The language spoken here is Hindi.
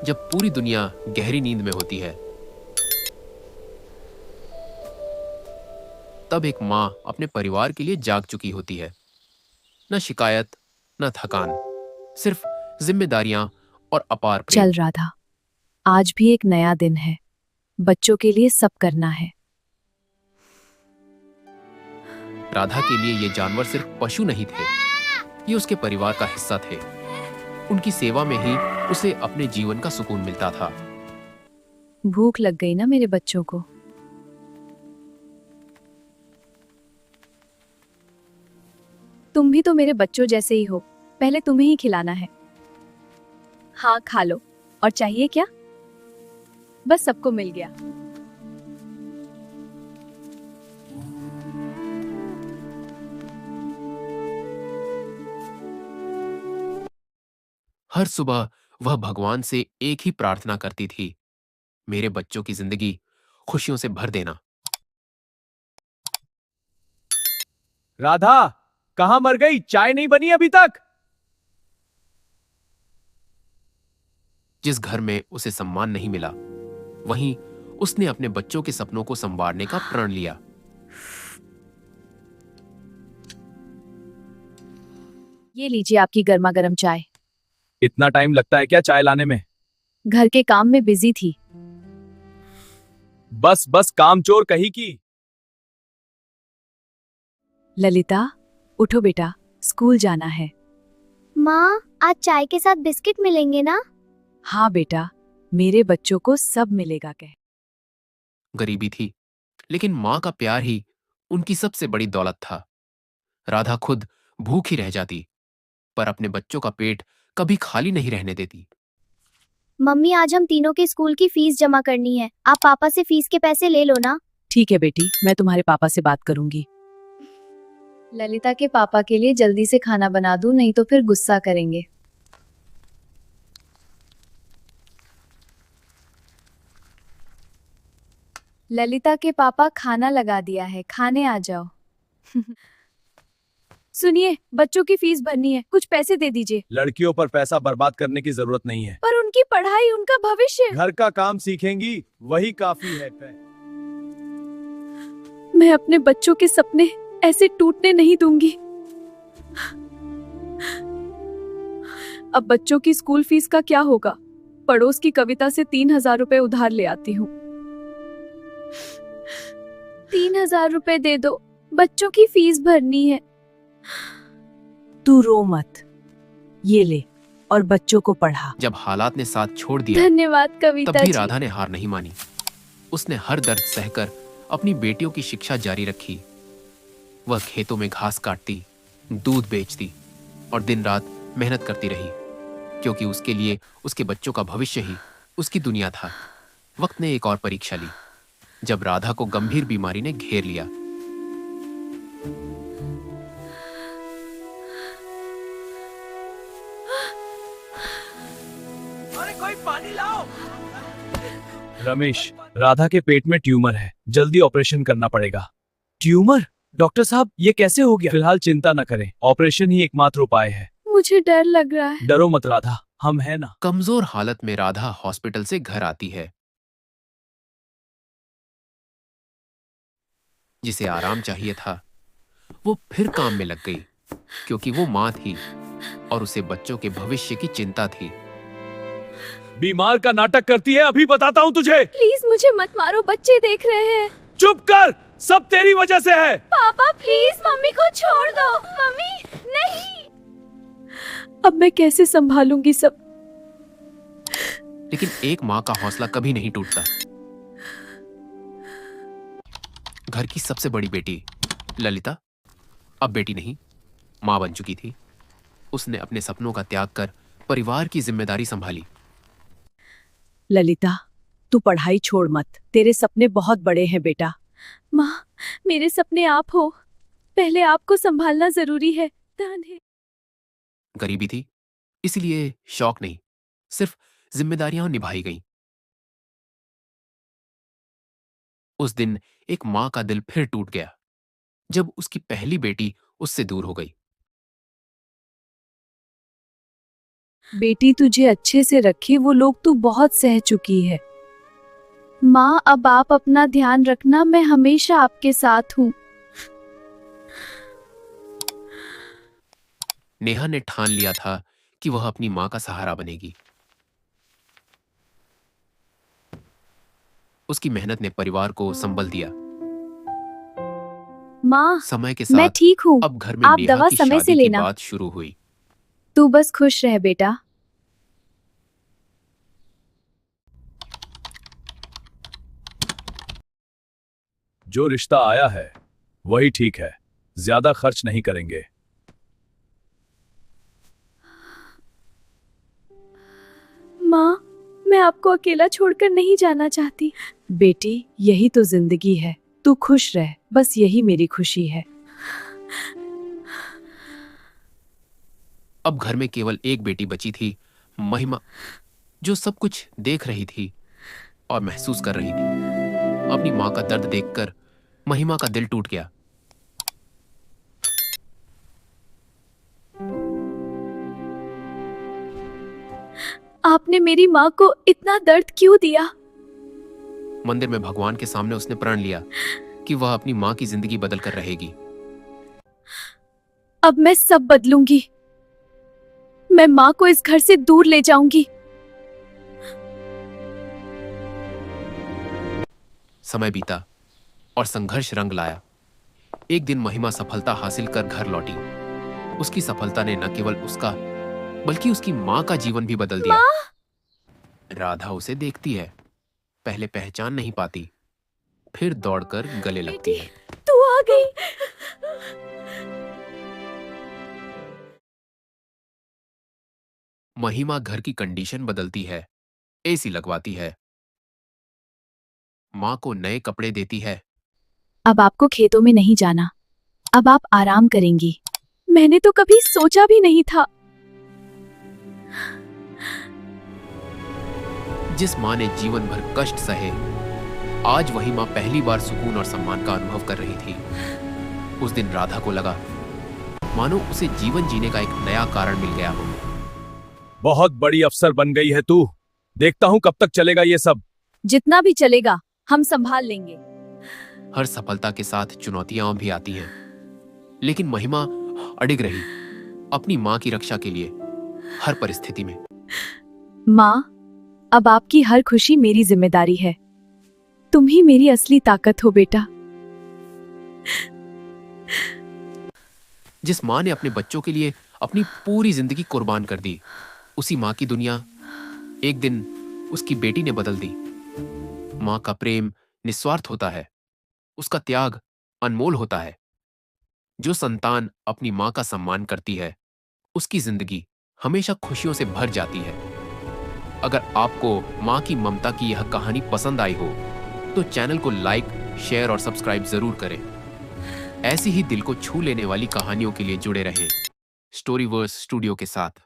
जब पूरी दुनिया गहरी नींद में होती है, तब एक माँ अपने परिवार के लिए जाग चुकी होती है। न शिकायत, न थकान, सिर्फ जिम्मेदारियां और अपार प्रेम। चल राधा, आज भी एक नया दिन है। बच्चों के लिए सब करना है। राधा के लिए ये जानवर सिर्फ पशु नहीं थे, ये उसके परिवार का हिस्सा थे। उनकी सेवा में ही उसे अपने जीवन का सुकून मिलता था। भूख लग गई ना मेरे बच्चों को। तुम भी तो मेरे बच्चों जैसे ही हो, पहले तुम्हें ही खिलाना है। हाँ, खा लो। और चाहिए क्या? बस सबको मिल गया। हर सुबह वह भगवान से एक ही प्रार्थना करती थी, मेरे बच्चों की जिंदगी खुशियों से भर देना। राधा, कहां मर गई? चाय नहीं बनी अभी तक? जिस घर में उसे सम्मान नहीं मिला, वहीं उसने अपने बच्चों के सपनों को संवारने का प्रण लिया। ये लीजिए आपकी गर्मा गर्म चाय। इतना टाइम लगता है क्या चाय लाने में? घर के काम में बिजी थी। बस बस कामचोर कहीं की। ललिता, उठो बेटा, स्कूल जाना है। माँ, आज चाय के साथ बिस्किट मिलेंगे ना? हाँ बेटा, मेरे बच्चों को सब मिलेगा। कह गरीबी थी, लेकिन मां का प्यार ही उनकी सबसे बड़ी दौलत था। राधा खुद भूखी रह जाती, पर अपने बच्चों का पेट कभी खाली नहीं रहने देती। मम्मी, आज हम तीनों के स्कूल की फीस जमा करनी है। आप पापा से फीस के पैसे ले लो ना। ठीक है बेटी, मैं तुम्हारे पापा से बात करूंगी। ललिता के पापा के लिए जल्दी से खाना बना दूं, नहीं तो फिर गुस्सा करेंगे। ललिता के पापा खाना लगा दिया है, खाने आ जाओ। सुनिए, बच्चों की फीस भरनी है, कुछ पैसे दे दीजिए। लड़कियों पर पैसा बर्बाद करने की जरूरत नहीं है। पर उनकी पढ़ाई, उनका भविष्य। घर का काम सीखेंगी, वही काफी है। मैं अपने बच्चों के सपने ऐसे टूटने नहीं दूंगी। अब बच्चों की स्कूल फीस का क्या होगा? पड़ोस की कविता से 3,000 रुपए उधार ले आती हूँ। 3,000 रुपए दे दो, बच्चों की फीस भरनी है। तू रो मत, ये ले और बच्चों को पढ़ा। जब हालात ने साथ छोड़ दिया, धन्यवाद तब कविता भी जी। राधा ने हार नहीं मानी। उसने हर दर्द सहकर अपनी बेटियों की शिक्षा जारी रखी। वह खेतों में घास काटती, दूध बेचती और दिन रात मेहनत करती रही, क्योंकि उसके लिए उसके बच्चों का भविष्य ही उसकी दुनिया था। वक्त ने एक और परीक्षा ली, जब राधा को गंभीर बीमारी ने घेर लिया। अरे कोई पानी लाओ। रमेश, राधा के पेट में ट्यूमर है, जल्दी ऑपरेशन करना पड़ेगा। ट्यूमर? डॉक्टर साहब, ये कैसे हो गया? फिलहाल चिंता न करें, ऑपरेशन ही एकमात्र उपाय है। मुझे डर लग रहा है। डरो मत राधा, हम हैं ना। कमजोर हालत में राधा हॉस्पिटल से घर आती है। जिसे आराम चाहिए था, वो फिर काम में लग गई, क्योंकि वो मां थी और उसे बच्चों के भविष्य की चिंता थी। बीमार का नाटक करती है, अभी बताता हूँ तुझे। प्लीज मुझे मत मारो, बच्चे देख रहे हैं। चुप कर, सब तेरी वजह से है। पापा प्लीज मम्मी को छोड़ दो। मम्मी नहीं। अब मैं कैसे संभालूंगी सब? लेकिन एक मां का हौसला कभी नहीं टूटता। घर की सबसे बड़ी बेटी ललिता अब बेटी नहीं, मां बन चुकी थी। उसने अपने सपनों का त्याग कर परिवार की जिम्मेदारी संभाली। ललिता, तू पढ़ाई छोड़ मत, तेरे सपने बहुत बड़े हैं बेटा। माँ, मेरे सपने आप हो, पहले आपको संभालना जरूरी है। धन है। गरीबी थी, इसलिए शौक नहीं, सिर्फ जिम्मेदारियां निभाई गईं। उस दिन एक मां का दिल फिर टूट गया, जब उसकी पहली बेटी उससे दूर हो गई। बेटी तुझे अच्छे से रखे, वो लोग तू बहुत सह चुकी है। माँ अब आप अपना ध्यान रखना, मैं हमेशा आपके साथ हूँ। नेहा ने ठान लिया था कि वह अपनी मां का सहारा बनेगी। उसकी मेहनत ने परिवार को संबल दिया। माँ समय के मैं साथ ठीक हूँ, अब घर में आप नेहा दवा की समय से शादी की लेना। बात शुरू हुई। तू बस खुश रह बेटा। जो रिश्ता आया है वही ठीक है, ज्यादा खर्च नहीं करेंगे। माँ मैं आपको अकेला छोड़कर नहीं जाना चाहती। बेटी यही तो जिंदगी है, तू खुश रह, बस यही मेरी खुशी है। अब घर में केवल एक बेटी बची थी, महिमा, जो सब कुछ देख रही थी और महसूस कर रही थी। अपनी मां का दर्द देखकर महिमा का दिल टूट गया। आपने मेरी माँ को इतना दर्द क्यों दिया? मंदिर में भगवान के सामने उसने प्रण लिया कि वह अपनी मां की जिंदगी बदल कर रहेगी। अब मैं सब बदलूंगी। मैं माँ को इस घर से दूर ले जाऊंगी। समय बीता और संघर्ष रंग लाया। एक दिन महिमा सफलता हासिल कर घर लौटी। उसकी सफलता ने न केवल उसका बल्कि उसकी मां का जीवन भी बदल दिया। राधा उसे देखती है, पहले पहचान नहीं पाती, फिर दौड़कर गले लगती है। तू आ गई। महिमा घर की कंडीशन बदलती है, एसी लगवाती है, मां को नए कपड़े देती है। अब आपको खेतों में नहीं जाना, अब आप आराम करेंगी। मैंने तो कभी सोचा भी नहीं था। जिस मां ने जीवन भर कष्ट सहे, आज वही मां पहली बार सुकून और सम्मान का अनुभव कर रही थी। उस दिन राधा को लगा मानो उसे जीवन जीने का एक नया कारण मिल गया हो। बहुत बड़ी अफसर बन गई है तू, देखता हूं कब तक चलेगा ये सब। जितना भी चलेगा हम संभाल लेंगे। हर सफलता के साथ चुनौतियां भी आती हैं, लेकिन महिमा अडिग रही अपनी मां की रक्षा के लिए हर परिस्थिति में। माँ अब आपकी हर खुशी मेरी जिम्मेदारी है। तुम ही मेरी असली ताकत हो बेटा। जिस मां ने अपने बच्चों के लिए अपनी पूरी जिंदगी कुर्बान कर दी, उसी मां की दुनिया एक दिन उसकी बेटी ने बदल दी। मां का प्रेम निस्वार्थ होता है, उसका त्याग अनमोल होता है। जो संतान अपनी मां का सम्मान करती है, उसकी जिंदगी हमेशा खुशियों से भर जाती है। अगर आपको मां की ममता की यह कहानी पसंद आई हो तो चैनल को लाइक, शेयर और सब्सक्राइब जरूर करें। ऐसी ही दिल को छू लेने वाली कहानियों के लिए जुड़े रहें स्टोरीवर्स स्टूडियो के साथ।